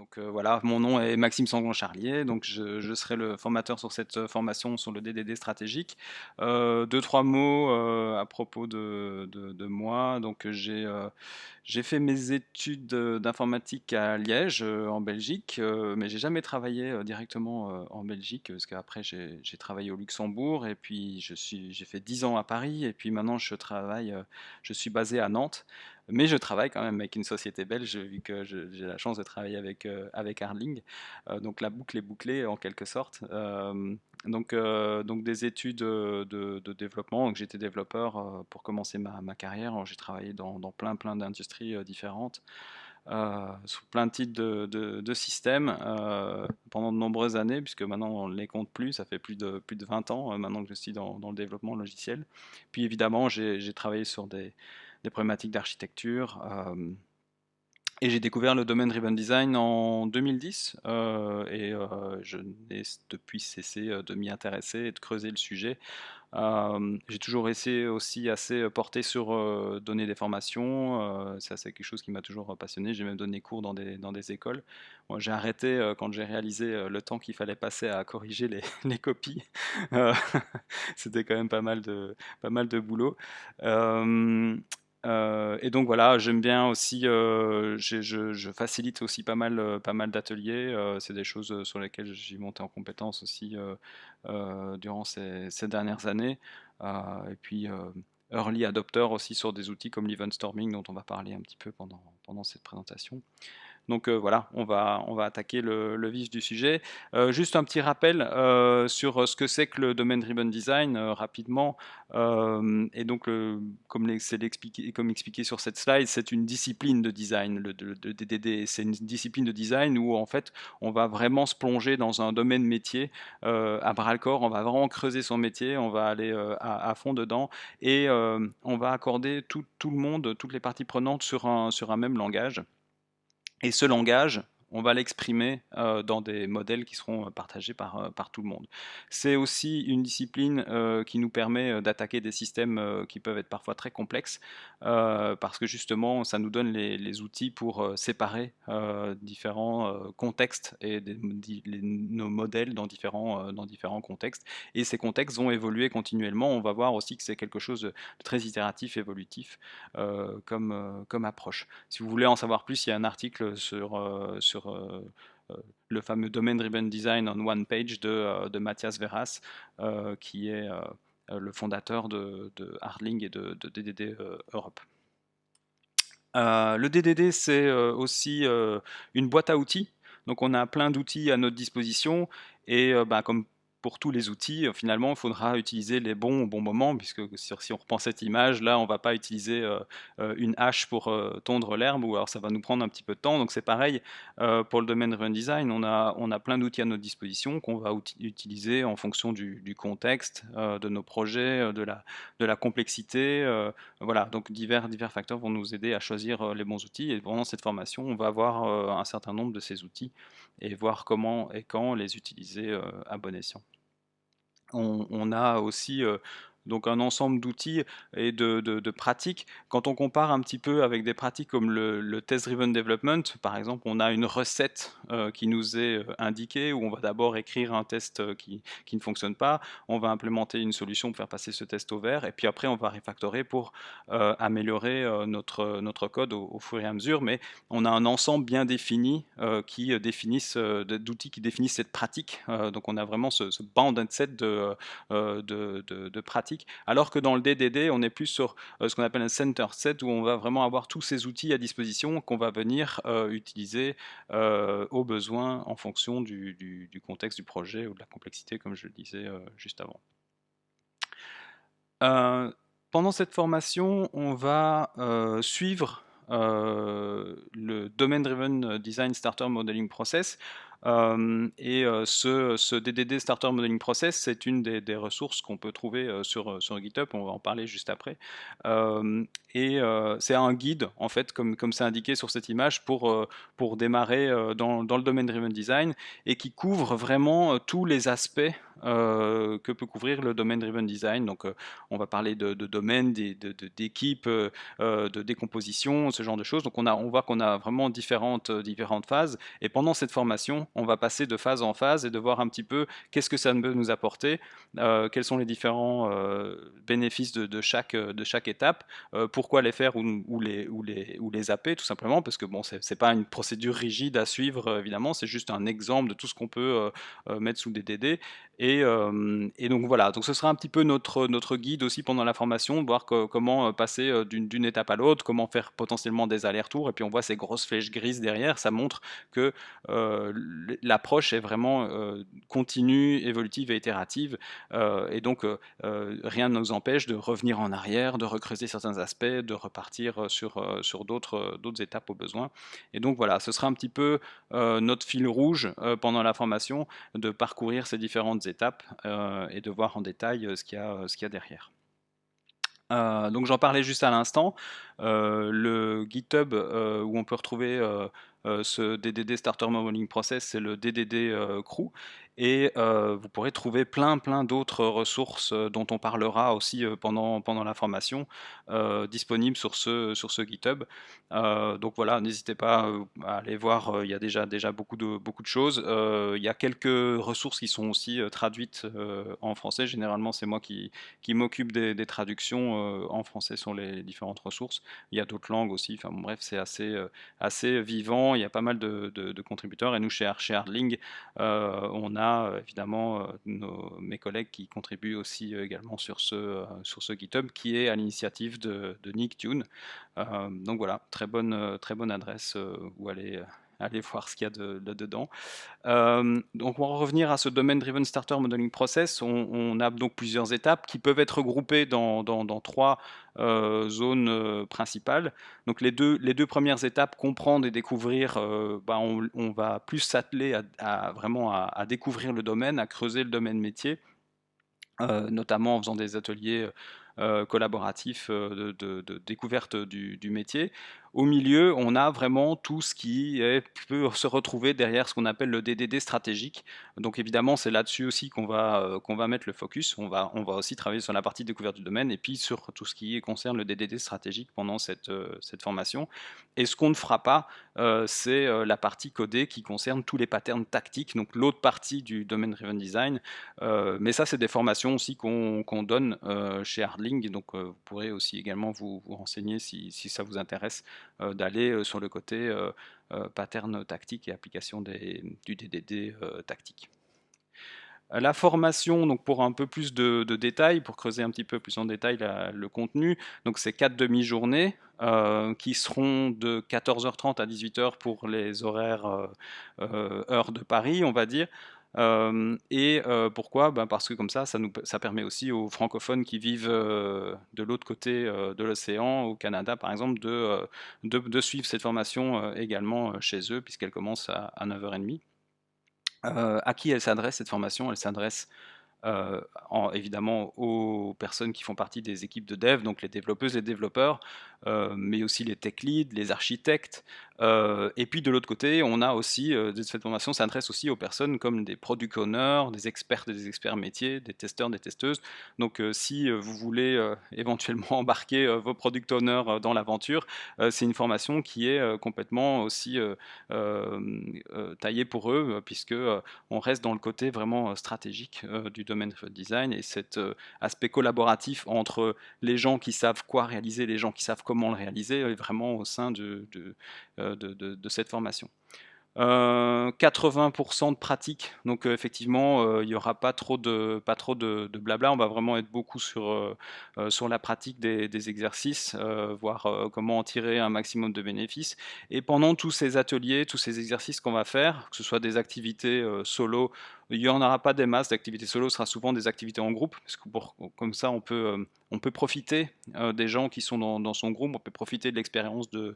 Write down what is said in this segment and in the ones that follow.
Donc voilà, mon nom est Maxime Sangon-Charlier, donc je serai le formateur sur cette formation sur le DDD stratégique. Deux, trois mots à propos de moi. Donc j'ai fait mes études d'informatique à Liège, en Belgique, mais j'ai jamais travaillé directement en Belgique, parce qu'après j'ai travaillé au Luxembourg, et puis j'ai fait 10 ans à Paris, et puis maintenant je suis basé à Nantes. Mais je travaille quand même avec une société belge, vu que j'ai la chance de travailler avec Arling. Donc la boucle est bouclée en quelque sorte. Donc des études de développement. Donc j'étais développeur pour commencer ma carrière. Alors, j'ai travaillé dans plein d'industries différentes, sur plein de types de systèmes pendant de nombreuses années, puisque maintenant on ne les compte plus. Ça fait plus de 20 ans maintenant que je suis dans le développement logiciel. Puis évidemment, j'ai travaillé sur des problématiques d'architecture. Et j'ai découvert le domaine Driven Design en 2010, et je n'ai depuis cessé de m'y intéresser et de creuser le sujet. J'ai toujours été aussi assez porté sur donner des formations. Ça, c'est quelque chose qui m'a toujours passionné. J'ai même donné cours dans des écoles. Moi, j'ai arrêté quand j'ai réalisé le temps qu'il fallait passer à corriger les copies. Euh, C'était quand même pas mal de boulot. Euh, et donc voilà, j'aime bien aussi, je facilite aussi pas mal d'ateliers. C'est des choses sur lesquelles j'ai monté en compétence aussi durant ces dernières années. Et puis early adopter aussi sur des outils comme l'event storming dont on va parler un petit peu pendant cette présentation. Donc voilà, on va attaquer le vif du sujet. Juste un petit rappel sur ce que c'est que le Domain Driven Design rapidement. Et donc, comme expliqué sur cette slide, c'est une discipline de design, le DDD. C'est une discipline de design où en fait, on va vraiment se plonger dans un domaine métier à bras-le-corps. On va vraiment creuser son métier, on va aller à fond dedans, et on va accorder tout le monde, toutes les parties prenantes sur un même langage. Et ce langage, on va l'exprimer dans des modèles qui seront partagés par tout le monde. C'est aussi une discipline qui nous permet d'attaquer des systèmes qui peuvent être parfois très complexes, parce que justement, ça nous donne les outils pour séparer différents contextes et nos modèles dans différents contextes. Et ces contextes vont évoluer continuellement. On va voir aussi que c'est quelque chose de très itératif, évolutif comme approche. Si vous voulez en savoir plus, il y a un article sur le fameux Domain Driven Design on One Page de Mathias Verras, qui est le fondateur de Hardling et de DDD Europe. Le DDD, c'est aussi une boîte à outils. Donc on a plein d'outils à notre disposition, et bah, comme pour tous les outils, finalement, il faudra utiliser les bons au bon moment, puisque si on reprend cette image, là, on ne va pas utiliser une hache pour tondre l'herbe, ou alors ça va nous prendre un petit peu de temps. Donc c'est pareil pour le domaine Run Design, on a plein d'outils à notre disposition qu'on va utiliser en fonction du contexte, de nos projets, de la complexité. Voilà, donc divers facteurs vont nous aider à choisir les bons outils. Et pendant cette formation, on va avoir un certain nombre de ces outils et voir comment et quand les utiliser à bon escient. On a aussi donc un ensemble d'outils et de pratiques. Quand on compare un petit peu avec des pratiques comme le test-driven development, par exemple, on a une recette qui nous est indiquée, où on va d'abord écrire un test qui ne fonctionne pas, on va implémenter une solution pour faire passer ce test au vert, et puis après on va refactorer pour améliorer notre code au fur et à mesure. Mais on a un ensemble bien défini d'outils qui définissent cette pratique. Donc on a vraiment ce bounded set de pratiques. Alors que dans le DDD, on est plus sur ce qu'on appelle un center set, où on va vraiment avoir tous ces outils à disposition qu'on va venir utiliser au besoin en fonction du contexte du projet ou de la complexité, comme je le disais juste avant. Pendant cette formation, on va suivre le Domain Driven Design Starter Modeling Process. Ce DDD Starter Modeling Process, c'est une des ressources qu'on peut trouver sur GitHub, on va en parler juste après. C'est un guide, en fait, comme c'est indiqué sur cette image, pour démarrer dans le domaine Driven Design, et qui couvre vraiment tous les aspects que peut couvrir le domaine Driven Design. Donc, on va parler de domaine, d'équipe, de décomposition, ce genre de choses. Donc, on voit qu'on a vraiment différentes phases. Et pendant cette formation, on va passer de phase en phase et de voir un petit peu qu'est-ce que ça peut nous apporter, quels sont les différents bénéfices de chaque étape, pourquoi les faire ou les zapper, tout simplement, parce que bon, c'est pas une procédure rigide à suivre, évidemment, c'est juste un exemple de tout ce qu'on peut mettre sous DDD. Et donc voilà, donc ce sera un petit peu notre guide aussi pendant la formation, de voir comment passer d'une étape à l'autre, comment faire potentiellement des allers-retours, et puis on voit ces grosses flèches grises derrière, ça montre que l'approche est vraiment continue, évolutive et itérative, et donc rien ne nous empêche de revenir en arrière, de recreuser certains aspects, de repartir sur d'autres étapes au besoin. Et donc voilà, ce sera un petit peu notre fil rouge pendant la formation, de parcourir ces différentes étapes et de voir en détail ce qu'il y a derrière. Donc j'en parlais juste à l'instant, le GitHub où on peut retrouver ce DDD Starter Modeling Process, c'est le DDD Crew, et vous pourrez trouver plein d'autres ressources dont on parlera aussi pendant la formation, disponibles sur ce GitHub. Donc voilà, n'hésitez pas à aller voir, il y a déjà beaucoup de choses. Il y a quelques ressources qui sont aussi traduites en français. Généralement, c'est moi qui m'occupe des traductions en français sur les différentes ressources. Il y a d'autres langues aussi, enfin bon, bref, c'est assez vivant, il y a pas mal de contributeurs, et nous chez Hardling, on a évidemment mes collègues qui contribuent aussi également sur ce GitHub, qui est à l'initiative de Nick Tune. Donc voilà, très bonne adresse où aller voir ce qu'il y a dedans. Donc on va revenir à ce domaine Driven Starter Modeling Process. On a donc plusieurs étapes qui peuvent être regroupées dans trois zones principales. Donc les deux premières étapes, comprendre et découvrir, on va plus s'atteler vraiment à découvrir le domaine, à creuser le domaine métier, notamment en faisant des ateliers collaboratifs de découverte du métier. Au milieu, on a vraiment tout ce qui peut se retrouver derrière ce qu'on appelle le DDD stratégique. Donc évidemment, c'est là-dessus aussi qu'on va mettre le focus. On va aussi travailler sur la partie découverte du domaine et puis sur tout ce qui concerne le DDD stratégique pendant cette formation. Et ce qu'on ne fera pas, c'est la partie codée qui concerne tous les patterns tactiques, donc l'autre partie du domaine Driven Design. Mais ça, c'est des formations aussi qu'on donne chez Hardling, donc vous pourrez aussi également vous renseigner si ça vous intéresse d'aller sur le côté pattern tactique et application du DDD tactique. La formation, donc pour un peu plus de détails, pour creuser un petit peu plus en détail le contenu, donc c'est 4 demi-journées qui seront de 14h30 à 18h pour les horaires heures de Paris, on va dire. Pourquoi? Parce que comme ça permet aussi aux francophones qui vivent de l'autre côté de l'océan, au Canada par exemple, de suivre cette formation également chez eux, puisqu'elle commence à 9h30. À qui elle s'adresse cette formation? Elle s'adresse évidemment aux personnes qui font partie des équipes de dev, donc les développeuses, les développeurs, mais aussi les tech leads, les architectes. Et puis de l'autre côté, on a aussi, cette formation s'adresse aussi aux personnes comme des product owners, des experts et des experts métiers, des testeurs, des testeuses. Donc si vous voulez éventuellement embarquer vos product owners dans l'aventure, c'est une formation qui est complètement aussi taillée pour eux, puisque on reste dans le côté vraiment stratégique du domaine design, et cet aspect collaboratif entre les gens qui savent quoi réaliser, les gens qui savent comment le réaliser, est vraiment au sein de cette formation. 80% de pratique, donc effectivement il n'y aura pas trop de blabla, on va vraiment être beaucoup sur la pratique des exercices, voir comment en tirer un maximum de bénéfices. Et pendant tous ces ateliers, tous ces exercices qu'on va faire, que ce soit des activités solo il n'y en aura pas des masses d'activités solo, ce sera souvent des activités en groupe, parce que comme ça on peut profiter des gens qui sont dans son groupe, on peut profiter de l'expérience de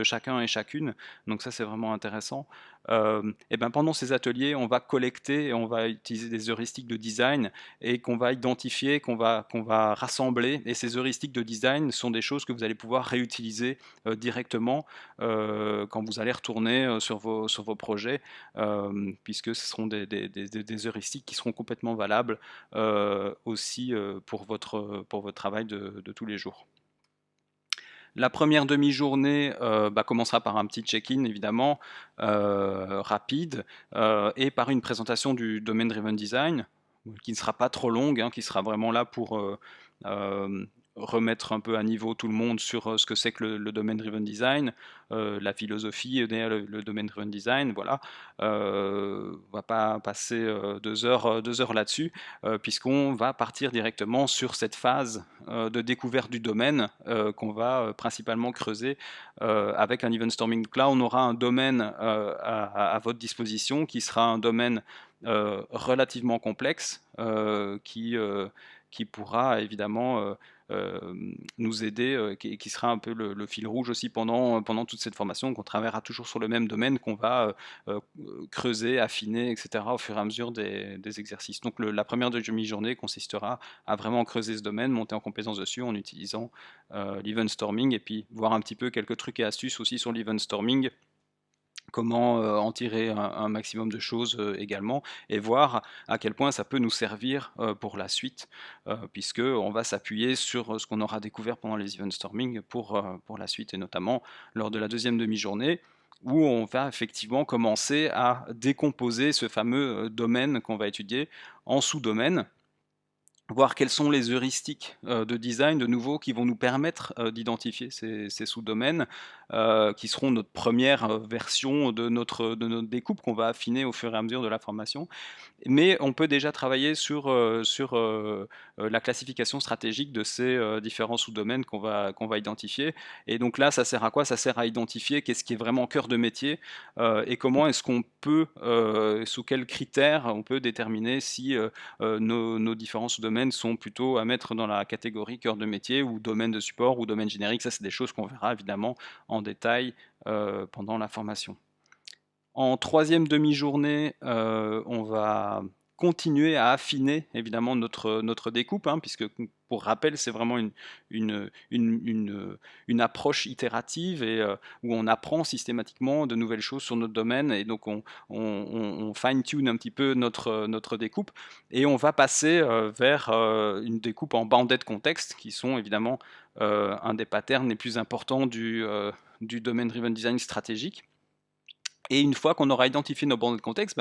chacun et chacune, donc ça c'est vraiment intéressant. Et ben pendant ces ateliers, on va collecter et on va utiliser des heuristiques de design et qu'on va identifier, qu'on va rassembler. Et ces heuristiques de design sont des choses que vous allez pouvoir réutiliser directement quand vous allez retourner sur vos projets, puisque ce seront des heuristiques qui seront complètement valables aussi pour votre travail de tous les jours. La première demi-journée commencera par un petit check-in évidemment rapide et par une présentation du Domain Driven Design qui ne sera pas trop longue, hein, qui sera vraiment là pour euh, remettre un peu à niveau tout le monde sur ce que c'est que le Domain Driven Design, la philosophie derrière le Domain Driven Design. Voilà, on va pas passer 2 heures là-dessus puisqu'on va partir directement sur cette phase de découverte du domaine qu'on va principalement creuser avec un event storming. Donc là, on aura un domaine à votre disposition qui sera un domaine relativement complexe qui pourra évidemment nous aider, qui sera un peu le fil rouge aussi pendant toute cette formation, qu'on travaillera toujours sur le même domaine, qu'on va creuser, affiner, etc. au fur et à mesure des exercices. Donc la première demi-journée consistera à vraiment creuser ce domaine, monter en compétence dessus en utilisant l'event storming et puis voir un petit peu quelques trucs et astuces aussi sur l'event storming, comment en tirer un maximum de choses également, et voir à quel point ça peut nous servir pour la suite, puisque on va s'appuyer sur ce qu'on aura découvert pendant les event storming pour la suite, et notamment lors de la deuxième demi-journée, où on va effectivement commencer à décomposer ce fameux domaine qu'on va étudier en sous-domaines, voir quelles sont les heuristiques de design de nouveau qui vont nous permettre d'identifier ces sous-domaines qui seront notre première version de notre découpe qu'on va affiner au fur et à mesure de la formation. Mais on peut déjà travailler sur la classification stratégique de ces différents sous-domaines qu'on va identifier. Et donc là, ça sert à quoi? Ça sert à identifier qu'est-ce qui est vraiment cœur de métier et comment est-ce qu'on peut, sous quels critères on peut déterminer si nos différents sous-domaines sont plutôt à mettre dans la catégorie cœur de métier ou domaine de support ou domaine générique. Ça, c'est des choses qu'on verra évidemment en détail pendant la formation. En troisième demi-journée, on va continuer à affiner évidemment notre découpe, hein, puisque pour rappel, c'est vraiment une approche itérative et où on apprend systématiquement de nouvelles choses sur notre domaine, et donc on fine-tune un petit peu notre découpe, et on va passer vers une découpe en banded context, qui sont évidemment un des patterns les plus importants du domain driven design stratégique. Et une fois qu'on aura identifié nos bandes de contexte,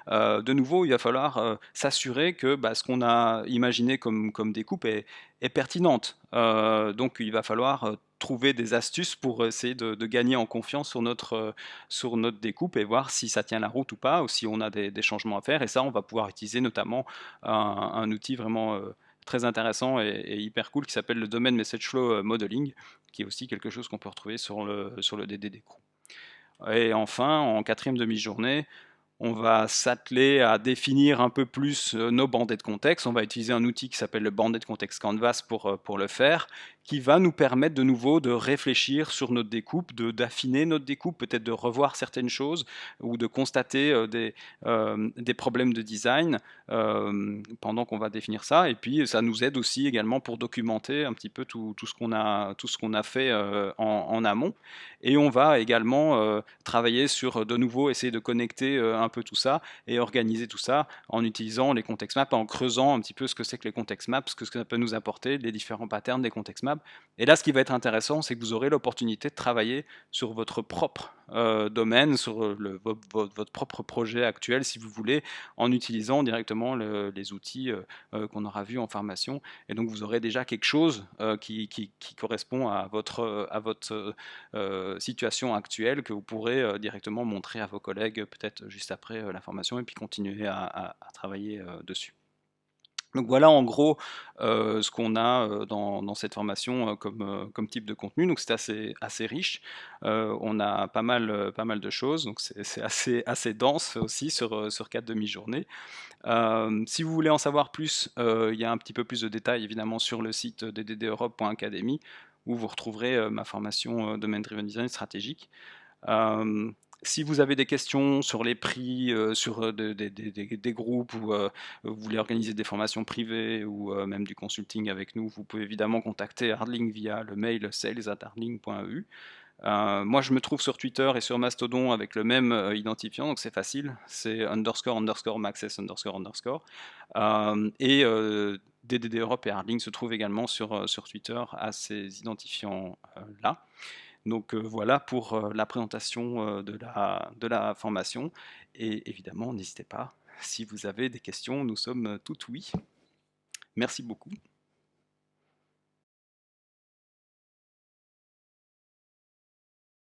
de nouveau, il va falloir s'assurer que ce qu'on a imaginé comme découpe est pertinente. Donc il va falloir trouver des astuces pour essayer de gagner en confiance sur notre découpe et voir si ça tient la route ou pas, ou si on a des changements à faire. Et ça, on va pouvoir utiliser notamment un outil vraiment très intéressant et hyper cool qui s'appelle le Domain Message Flow Modeling, qui est aussi quelque chose qu'on peut retrouver sur le DDD Crew. Et enfin, en quatrième demi-journée, on va s'atteler à définir un peu plus nos bandits de contexte. On va utiliser un outil qui s'appelle le Banded Context Canvas pour le faire, qui va nous permettre de nouveau de réfléchir sur notre découpe, d'affiner notre découpe, peut-être de revoir certaines choses ou de constater des problèmes de design pendant qu'on va définir ça. Et puis ça nous aide aussi également pour documenter un petit peu tout ce qu'on a fait en amont. Et on va également travailler sur de nouveau essayer de connecter un peu tout ça et organiser tout ça en utilisant les context maps, en creusant un petit peu ce que c'est que les context maps, ce que ça peut nous apporter, les différents patterns des context maps. Et là, ce qui va être intéressant, c'est que vous aurez l'opportunité de travailler sur votre propre domaine, sur votre propre projet actuel, si vous voulez, en utilisant directement les outils qu'on aura vus en formation. Et donc, vous aurez déjà quelque chose qui correspond à votre situation actuelle que vous pourrez directement montrer à vos collègues peut-être juste après la formation et puis continuer à travailler dessus. Donc voilà en gros ce qu'on a dans cette formation comme type de contenu. Donc c'est assez riche. On a pas mal de choses. Donc c'est assez dense aussi sur 4 demi-journées. Si vous voulez en savoir plus, il y a un petit peu plus de détails évidemment sur le site dddeurope.academy où vous retrouverez ma formation Domain Driven Design stratégique. Euh, Si vous avez des questions sur les prix, sur des groupes ou vous voulez organiser des formations privées ou même du consulting avec nous, vous pouvez évidemment contacter Hardlink via le mail sales@hardlink.eu. Moi, je me trouve sur Twitter et sur Mastodon avec le même identifiant, donc c'est facile. C'est underscore underscore maxes underscore underscore. Et DDD Europe et Hardlink se trouvent également sur Twitter à ces identifiants-là. Donc voilà pour la présentation de la formation. Et évidemment, n'hésitez pas, si vous avez des questions, nous sommes tout oui. Merci beaucoup.